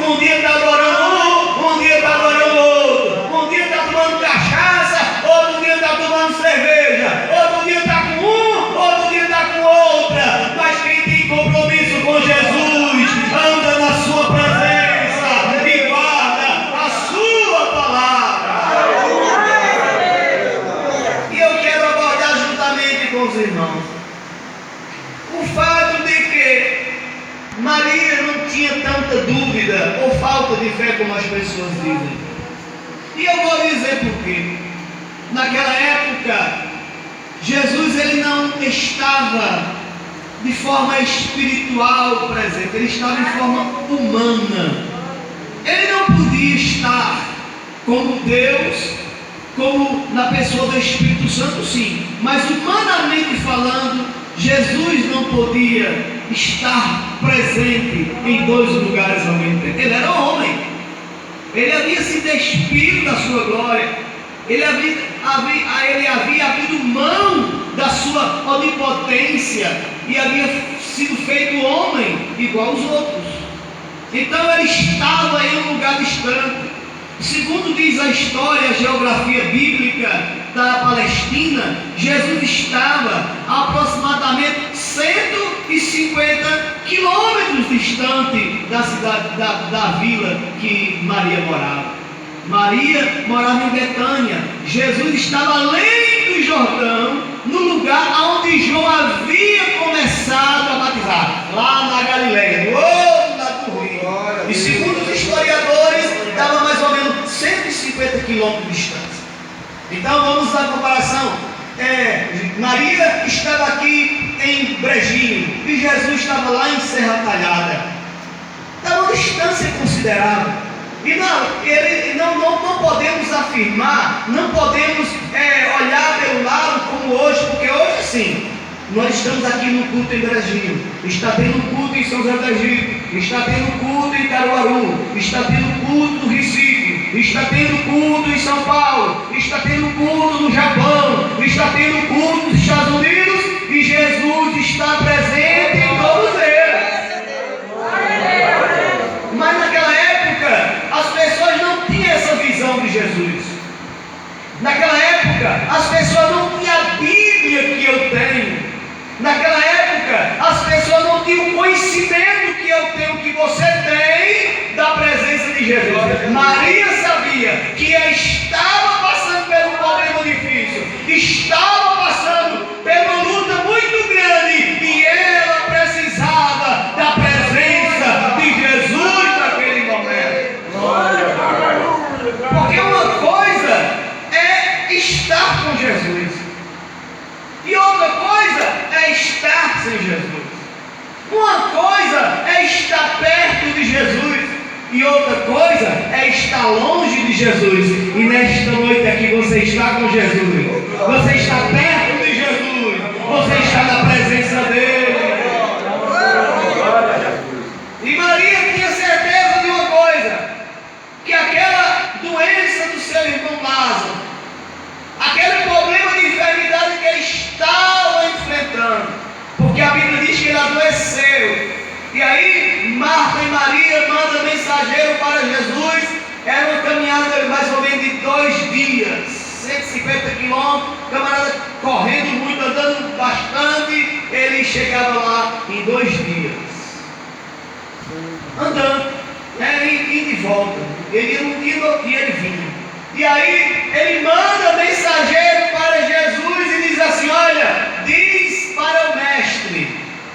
um dia está adorando um dia está adorando outro, um dia está tomando cachaça, outro dia está tomando cerveja, outro dia está com um, outro dia está com outra, mas quem tem compromisso com Jesus, anda na sua presença e guarda a sua palavra. E eu quero abordar juntamente com os irmãos o fato de que Maria não tinha tanta dúvida ou falta de fé como as pessoas dizem. E eu vou dizer por quê. Naquela época, Jesus ele não estava de forma espiritual presente, ele estava de forma humana. Ele não podia estar como Deus, como na pessoa do Espírito Santo, sim, mas humanamente falando, Jesus não podia estar presente em dois lugares ao mesmo tempo. Ele era homem, ele havia se despido da sua glória, ele havia abrido mão da sua onipotência e havia sido feito homem igual aos outros. Então ele estava em um lugar distante. Segundo diz a história, a geografia bíblica da Palestina, Jesus estava a aproximadamente 150 quilômetros distante da cidade, da vila que Maria morava. Maria morava em Betânia. Jesus estava além do Jordão, no lugar onde João havia começado a batizar, lá na Galileia, no outro lado do rio. E segundo os historiadores, dava mais ou menos 150 quilômetros de distância. Então vamos à comparação. Maria estava aqui em Brejinho e Jesus estava lá em Serra Talhada. Dá uma distância considerável. E não podemos afirmar, não podemos olhar pelo lado como hoje, porque hoje sim, nós estamos aqui no culto em Brejinho, está tendo culto em São José do Egito, está tendo culto em Caruaru, está tendo culto no Recife, está tendo culto em São Paulo, está tendo culto no Japão, está tendo culto nos Estados Unidos, e Jesus está presente em todos eles. Mas naquela época, as pessoas não tinham essa visão de Jesus. Naquela época, as pessoas não tinham a Bíblia que eu tenho. Naquela época, as pessoas não tinham o conhecimento que eu tenho, que você tem, da presença de Jesus. Maria sabia que estava passando por um problema difícil, estava passando por uma luta muito grande, e ela precisava da presença de Jesus naquele momento. Porque uma coisa é estar com Jesus, e outra coisa é estar sem Jesus. Uma coisa é estar perto de Jesus, e outra coisa é estar longe de Jesus. E nesta noite aqui você está com Jesus, você está perto de Jesus, você está na presença dele. E Maria tinha certeza de uma coisa, que aquela doença do seu irmão Lázaro, aquele problema de enfermidade que ele estava enfrentando, porque a Bíblia diz que ele adoeceu. E aí Marta e Maria mandam mensageiro para Jesus. Era uma caminhada mais ou menos de 2 dias, 150 quilômetros, camarada correndo muito, andando bastante. Ele chegava lá em 2 dias, andando, indo e volta. Ele ia num dia e ele vinha. E aí ele manda mensageiro para Jesus e diz assim: olha, diz para o mestre,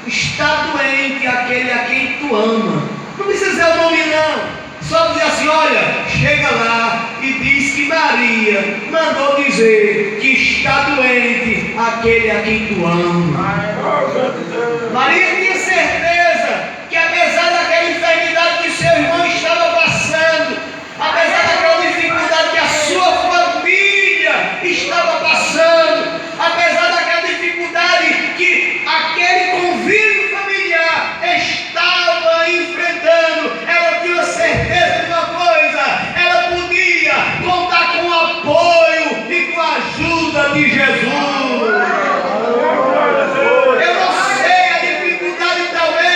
está doente aquele a quem tu ama. Não precisa dizer o nome não, só dizer assim: olha, chega lá e diz que Maria mandou dizer que está doente aquele a quem tu ama. Maria tinha certeza que apesar daquela enfermidade que seu irmão estava passando, apesar daquela dificuldade que a sua família estava passando, apesar daquela dificuldade que aquele convívio familiar estava enfrentando, ela tinha certeza de uma coisa: ela podia contar com o apoio e com a ajuda de Jesus. Eu não sei a dificuldade talvez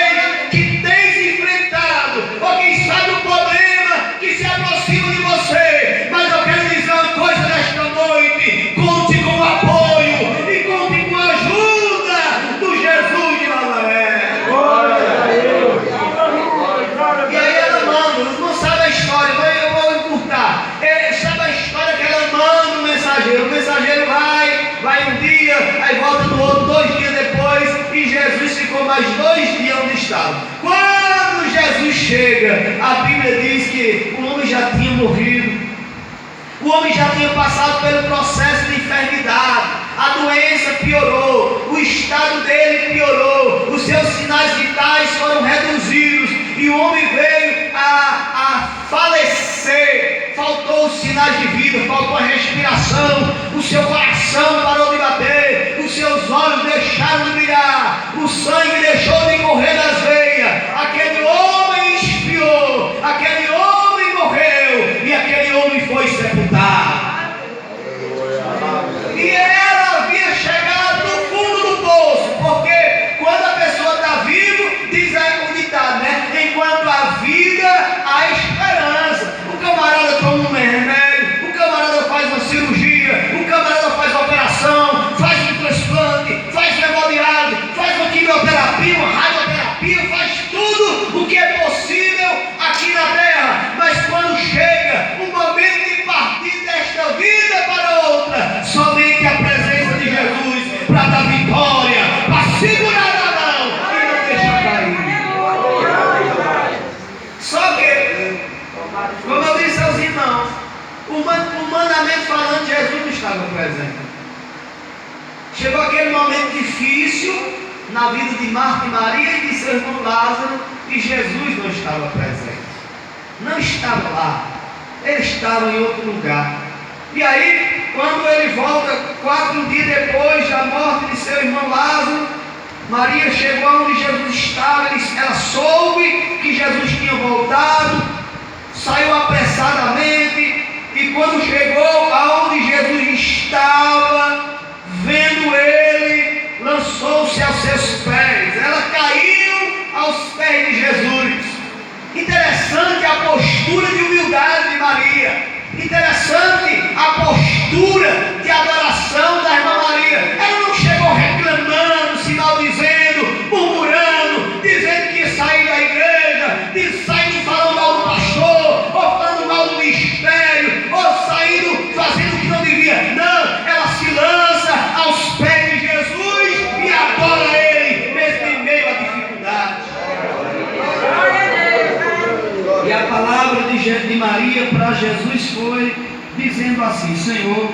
mais 2 dias onde estavam. Quando Jesus chega, a Bíblia diz que o homem já tinha morrido. O homem já tinha passado pelo processo de enfermidade, a doença piorou, o estado dele piorou, os seus sinais vitais foram reduzidos e o homem veio a falecer. Faltou os sinais de vida, faltou a respiração, o seu coração parou de bater, os seus olhos deixaram de brilhar, o sangue deixou de correr das veias. Aquele homem expiou, aquele homem morreu e aquele homem foi sepultado. E ela havia chegado no fundo do poço, porque quando a pessoa está viva, diz aí o ditado, né? Enquanto há vida, há esperança. O camarada toma um remédio, o camarada faz uma cirurgia, o camarada faz uma operação, faz um transplante, faz hemodiálise, faz uma quimioterapia, uma radioterapia, faz tudo o que é possível aqui na terra. Mas quando chega o momento de partir desta vida para outra, somente a presença de Jesus para dar vitória, para segurar a mão e não deixar cair. Só que, como eu disse aos irmãos, humanamente falando, Jesus não estava presente. Chegou aquele momento difícil na vida de Marta e Maria e de seu irmão Lázaro, e Jesus não estava presente. Não estava lá. Ele estava em outro lugar. E aí, quando ele volta 4 dias depois da morte de seu irmão Lázaro, Maria chegou onde Jesus estava, ela soube que Jesus tinha voltado, saiu apressadamente, e quando chegou aonde Jesus estava, vendo ele, lançou-se aos seus pés. Ela caiu aos pés de Jesus. Interessante a postura de humildade de Maria. Interessante a postura de adoração da irmã Maria. Ela não chegou reclamando, se maldizendo, murmurando, dizendo que ia sair da igreja, saindo falando mal do pastor, ou falando mal do ministério, ou saindo fazendo o que não devia. Não, ela se lança aos pés de Jesus e adora Ele, mesmo em meio à dificuldade. E a palavra de Maria para Jesus foi dizendo assim: Senhor,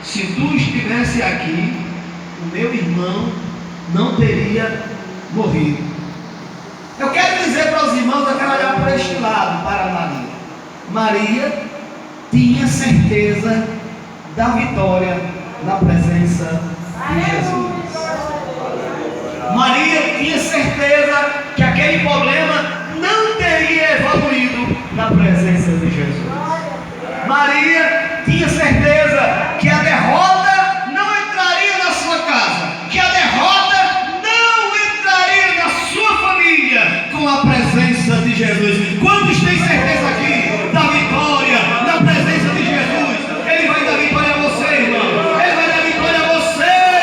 se tu estivesse aqui, o meu irmão não teria morrido. Eu quero dizer para os irmãos, eu quero olhar para este lado, para Maria. Maria tinha certeza da vitória na presença de Jesus. Maria tinha certeza que aquele problema não teria evoluído na presença de Jesus. Maria tinha certeza que a derrota não entraria na sua casa, que a derrota não entraria na sua família com a presença de Jesus.